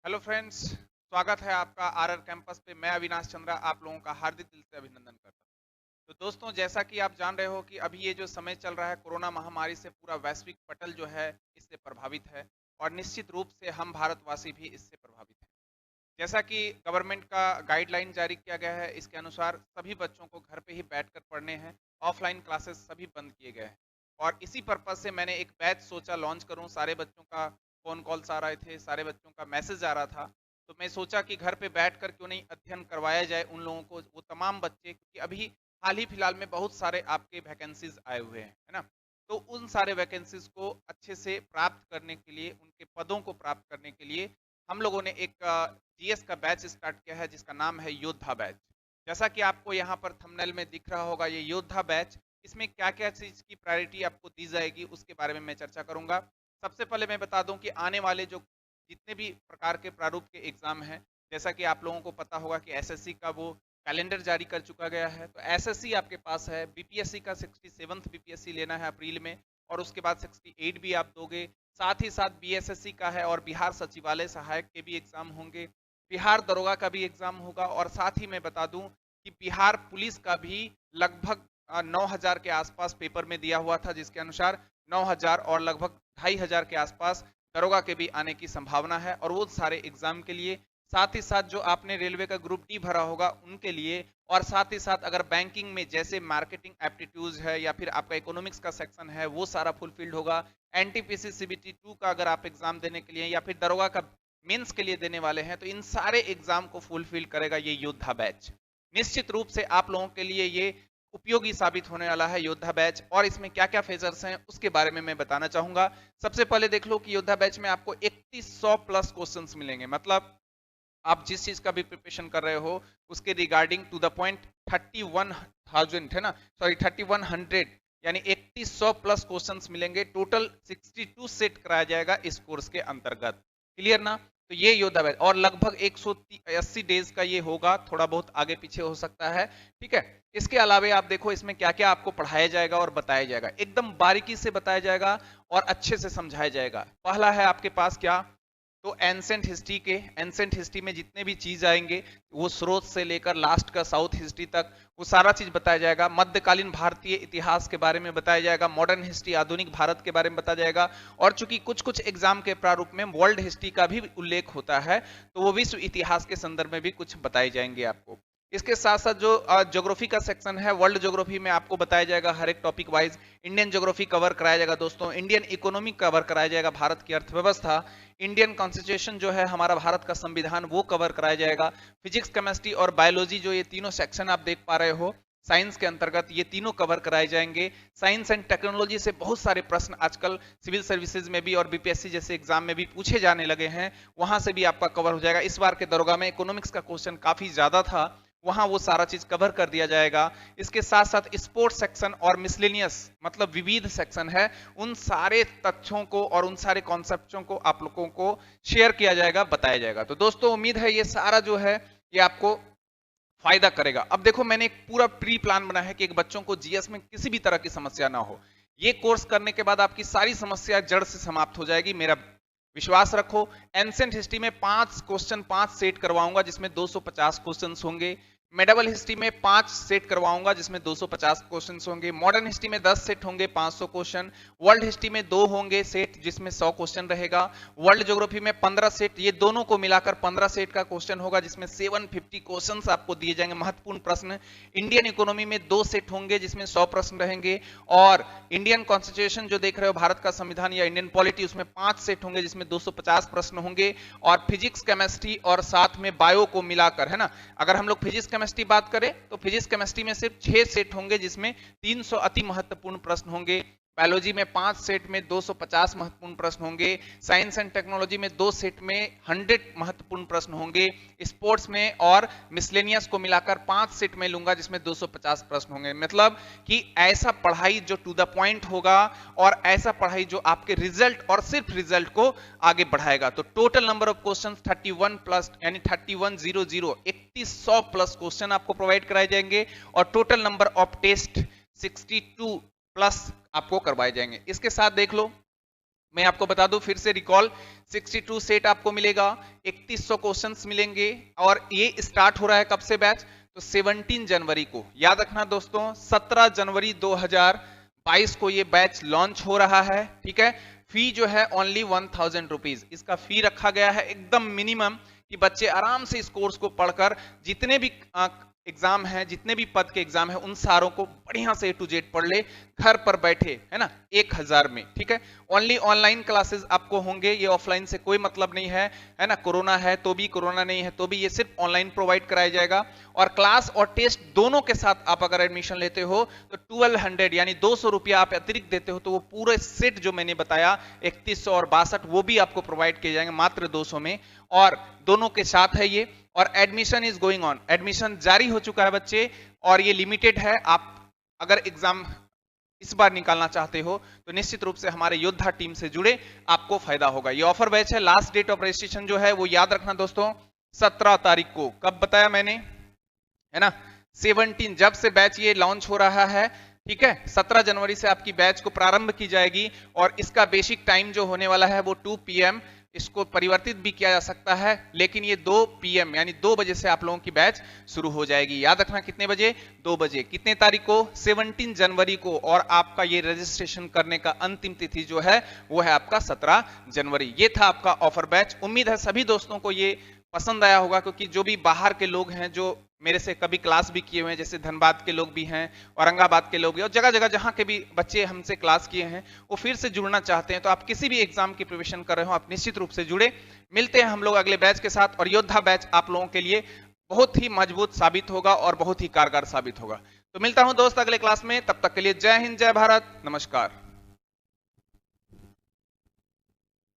Hello friends, स्वागत है आपका आरआर कैंपस पे। मैं अविनाश चंद्रा आप लोगों का हार्दिक दिल से अभिनंदन करता हूं। तो दोस्तों, जैसा कि आप जान रहे हो कि अभी ये जो समय चल रहा है कोरोना महामारी से पूरा वैश्विक पटल जो है इससे प्रभावित है और निश्चित रूप से हम भारतवासी भी इससे प्रभावित हैं। जैसा कि गवर्नमेंट का गाइडलाइन जारी किया गया है, इसके अनुसार सभी बच्चों को घर पे ही बैठकर पढ़ने हैं। ऑफलाइन क्लासेस सभी बंद किए गए हैं और इसी पर्पज से मैंने एक बैच सोचा लॉन्च करूं। सारे बच्चों का फोन कॉल्स आ रहे थे, सारे बच्चों का मैसेज आ रहा था, तो मैं सोचा कि घर पे बैठकर क्यों नहीं अध्ययन करवाया जाए उन लोगों को, वो तमाम बच्चे, क्योंकि अभी हाल ही फिलहाल में बहुत सारे आपके वैकेंसीज आए हुए हैं, है ना। तो उन सारे वैकेंसीज को अच्छे से प्राप्त करने के लिए, उनके पदों को प्राप्त करने के लिए हम लोगों ने एक जीएस का बैच स्टार्ट किया है जिसका नाम है योद्धा बैच। जैसा कि आपको यहाँ पर थंबनेल में दिख रहा होगा, ये योद्धा बैच, इसमें क्या क्या चीज की प्रायोरिटी आपको दी जाएगी उसके बारे में मैं चर्चा करूंगा। सबसे पहले मैं बता दूं कि आने वाले जो जितने भी प्रकार के प्रारूप के एग्जाम हैं, जैसा कि आप लोगों को पता होगा कि एसएससी का वो कैलेंडर जारी कर चुका गया है, तो एसएससी आपके पास है। बीपीएससी का 67th बीपीएससी लेना है अप्रैल में, और उसके बाद 68 भी आप दोगे। साथ ही साथ बीएसएससी का है और बिहार सचिवालय सहायक के भी एग्जाम होंगे, बिहार दरोगा का भी एग्जाम होगा, और साथ ही मैं बता दूं कि बिहार पुलिस का भी लगभग 9,000 के आसपास पेपर में दिया हुआ था, जिसके अनुसार 9,000 और लगभग 2,500 के आसपास दरोगा के भी आने की संभावना है। और वो सारे एग्जाम के लिए, साथ ही साथ जो आपने रेलवे का ग्रुप डी भरा होगा उनके लिए, और साथ ही साथ अगर बैंकिंग में जैसे मार्केटिंग एप्टीट्यूड है या फिर आपका इकोनॉमिक्स का सेक्शन है वो सारा फुलफिल्ड होगा। एनटीपीसी सीबीटी 2 का अगर आप एग्जाम देने के लिए या फिर दरोगा का मेंस के लिए देने वाले हैं, तो इन सारे एग्जाम को फुलफिल करेगा ये योद्धा बैच। निश्चित रूप से आप लोगों के लिए ये उपयोगी साबित होने वाला है योद्धा बैच। और इसमें क्या क्या फीचर्स हैं उसके बारे में मैं बताना चाहूंगा। सबसे पहले देख लो कि योद्धा बैच में आपको 3100 प्लस क्वेश्चंस मिलेंगे। मतलब आप जिस चीज का भी प्रिपरेशन कर रहे हो उसके रिगार्डिंग टू द पॉइंट 31,000 है ना, सॉरी 3100, यानी 3100 प्लस क्वेश्चंस मिलेंगे। टोटल 62 सेट कराया जाएगा इस कोर्स के अंतर्गत। क्लियर ना। तो ये योद्धा बैच, और लगभग 180 डेज का ये होगा, थोड़ा बहुत आगे पीछे हो सकता है, ठीक है। इसके अलावा आप देखो इसमें क्या क्या आपको पढ़ाया जाएगा और बताया जाएगा, एकदम बारीकी से बताया जाएगा और अच्छे से समझाया जाएगा। पहला है आपके पास क्या, तो एंसेंट हिस्ट्री के, एंसेंट हिस्ट्री में जितने भी चीज आएंगे वो स्रोत से लेकर लास्ट का साउथ हिस्ट्री तक वो सारा चीज बताया जाएगा। मध्यकालीन भारतीय इतिहास के बारे में बताया जाएगा, मॉडर्न हिस्ट्री आधुनिक भारत के बारे में बताया जाएगा, और चूंकि कुछ कुछ एग्जाम के प्रारूप में वर्ल्ड हिस्ट्री का भी उल्लेख होता है तो वो विश्व इतिहास के संदर्भ में भी कुछ बताए जाएंगे आपको। इसके साथ साथ जो ज्योग्राफी का सेक्शन है, वर्ल्ड ज्योग्राफी में आपको बताया जाएगा हर एक topic wise. Indian geography cover कराया जाएगा दोस्तों, इंडियन इकोनॉमी कवर कराया जाएगा, भारत की अर्थव्यवस्था, इंडियन कॉन्स्टिट्यूशन जो है हमारा भारत का संविधान वो कवर कराया जाएगा। फिजिक्स, केमिस्ट्री और बायोलॉजी जो ये तीनों सेक्शन आप देख पा रहे हो साइंस के अंतर्गत, ये तीनों कवर कराए जाएंगे। साइंस एंड टेक्नोलॉजी से बहुत सारे प्रश्न आजकल सिविल सर्विसेज में भी और बीपीएससी जैसे एग्जाम में भी पूछे जाने लगे हैं, वहां से भी आपका कवर हो जाएगा। इस बार के दरोगा में इकोनॉमिक्स का क्वेश्चन काफी ज्यादा था, वहां वो सारा चीज कवर कर दिया जाएगा। इसके साथ साथ स्पोर्ट्स सेक्शन और मिसलेनियस मतलब विविध सेक्शन है, उन सारे तथ्यों को और उन सारे कॉन्सेप्टों को आप लोगों को शेयर किया जाएगा, बताया जाएगा। तो दोस्तों उम्मीद है ये सारा जो है ये आपको फायदा करेगा। अब देखो मैंने एक पूरा प्री प्लान बनाया है कि एक बच्चों को जीएस में किसी भी तरह की समस्या ना हो। ये कोर्स करने के बाद आपकी सारी समस्या जड़ से समाप्त हो जाएगी, मेरा विश्वास रखो। एंसेंट हिस्ट्री में 5 क्वेश्चन 5 सेट करवाऊंगा जिसमें 250 क्वेश्चन होंगे। मेडिवल हिस्ट्री में 5 सेट करवाऊंगा जिसमें 250 क्वेश्चन होंगे। मॉडर्न हिस्ट्री में 10 सेट होंगे 500 क्वेश्चन। वर्ल्ड हिस्ट्री में 2 होंगे सेट जिसमें 100 क्वेश्चन रहेगा। वर्ल्ड ज्योग्राफी में 15 सेट, ये दोनों को मिलाकर 15 सेट का क्वेश्चन होगा जिसमें 750 क्वेश्चन आपको दिए जाएंगे, महत्वपूर्ण प्रश्न। इंडियन इकोनॉमी में 2 सेट होंगे जिसमें 100 प्रश्न रहेंगे। और इंडियन कॉन्स्टिट्यूशन जो देख रहे हो, भारत का संविधान या इंडियन पॉलिटी, उसमें 5 सेट होंगे जिसमें 250 प्रश्न होंगे। और फिजिक्स, केमिस्ट्री और साथ में बायो को मिलाकर, है ना, अगर हम लोग फिजिक्स केमिस्ट्री बात करें तो फिजिक्स केमिस्ट्री में सिर्फ 6 सेट होंगे जिसमें 300 अति महत्वपूर्ण प्रश्न होंगे। बायोलॉजी में 5 सेट में 250 महत्वपूर्ण प्रश्न होंगे। साइंस एंड टेक्नोलॉजी में 2 सेट में 100 महत्वपूर्ण प्रश्न होंगे। स्पोर्ट्स में और मिसलेनियस को मिलाकर 5 सेट में लूंगा जिसमें 250 प्रश्न होंगे। मतलब कि ऐसा पढ़ाई जो टू द पॉइंट होगा और ऐसा पढ़ाई जो आपके रिजल्ट और सिर्फ रिजल्ट को आगे बढ़ाएगा। तो total number of question 31 plus यानी 3100 3100 प्लस क्वेश्चन आपको प्रोवाइड कराए जाएंगे, और total number of test 62 plus आपको करवाए जाएंगे। इसके साथ देख लो मैं आपको बता दूं फिर से रिकॉल, 62 सेट आपको मिलेगा, 3100 क्वेश्चंस मिलेंगे। और ये स्टार्ट हो रहा है कब से बैच? तो 17 जनवरी को। याद रखना दोस्तों, 17 जनवरी 2022 को ये बैच लॉन्च हो रहा है। ठीक है, फी जो है ओनली 1000 रुपीज इसका फी रखा गया है, एकदम मिनिमम, कि बच्चे आराम से इस कोर्स को पढ़कर जितने भी एग्जाम है, जितने भी पद के एग्जाम है, उन सारों को बढ़िया से A to Z पढ़ ले घर पर बैठे, है ना, 1000 में। ठीक है, ओनली ऑनलाइन क्लासेस आपको होंगे, ये ऑफलाइन से कोई मतलब नहीं है ना। कोरोना है तो भी, कोरोना नहीं है तो भी, ये सिर्फ ऑनलाइन प्रोवाइड कराया जाएगा। और क्लास और टेस्ट दोनों के साथ आप अगर एडमिशन लेते हो तो 1200 यानी 200 रुपया आप अतिरिक्त देते हो, तो वो पूरे सेट जो मैंने बताया 3100 और 62 वो भी आपको प्रोवाइड किए जाएंगे मात्र 200 में, और दोनों के साथ है ये। और admission is going on, admission जारी हो चुका है बच्चे, और ये लिमिटेड है। आप अगर एग्जाम इस बार निकालना चाहते हो तो निश्चित रूप से हमारे योद्धा टीम से जुड़े, आपको फायदा होगा। ये ऑफर बैच है, लास्ट डेट ऑफ रजिस्ट्रेशन जो है वो याद रखना दोस्तों 17 तारीख को। कब बताया मैंने, है ना, 17, जब से बैच ये लॉन्च हो रहा है। ठीक है, 17 जनवरी से आपकी बैच को प्रारंभ की जाएगी, और इसका बेसिक टाइम जो होने वाला है वो 2 PM, इसको परिवर्तित भी किया जा सकता है, लेकिन ये 2 PM यानी 2 बजे से आप लोगों की बैच शुरू हो जाएगी। याद रखना कितने बजे? 2 बजे। कितने तारीख को? 17 जनवरी को। और आपका ये रजिस्ट्रेशन करने का अंतिम तिथि जो है वो है आपका 17 जनवरी। ये था आपका ऑफर बैच। उम्मीद है सभी दोस्तों को ये पसंद आया होगा, क्योंकि जो भी बाहर के लोग हैं जो मेरे से कभी क्लास भी किए हुए हैं, जैसे धनबाद के लोग भी हैं, औरंगाबाद के लोग भी, और जगह जगह जहां के भी बच्चे हमसे क्लास किए हैं, वो फिर से जुड़ना चाहते हैं। तो आप किसी भी एग्जाम की प्रिपरेशन कर रहे हो, आप निश्चित रूप से जुड़े। मिलते हैं हम लोग अगले बैच के साथ, और योद्धा बैच आप लोगों के लिए बहुत ही मजबूत साबित होगा और बहुत ही कारगर साबित होगा। तो मिलता हूं दोस्त अगले क्लास में, तब तक के लिए जय हिंद, जय भारत, नमस्कार।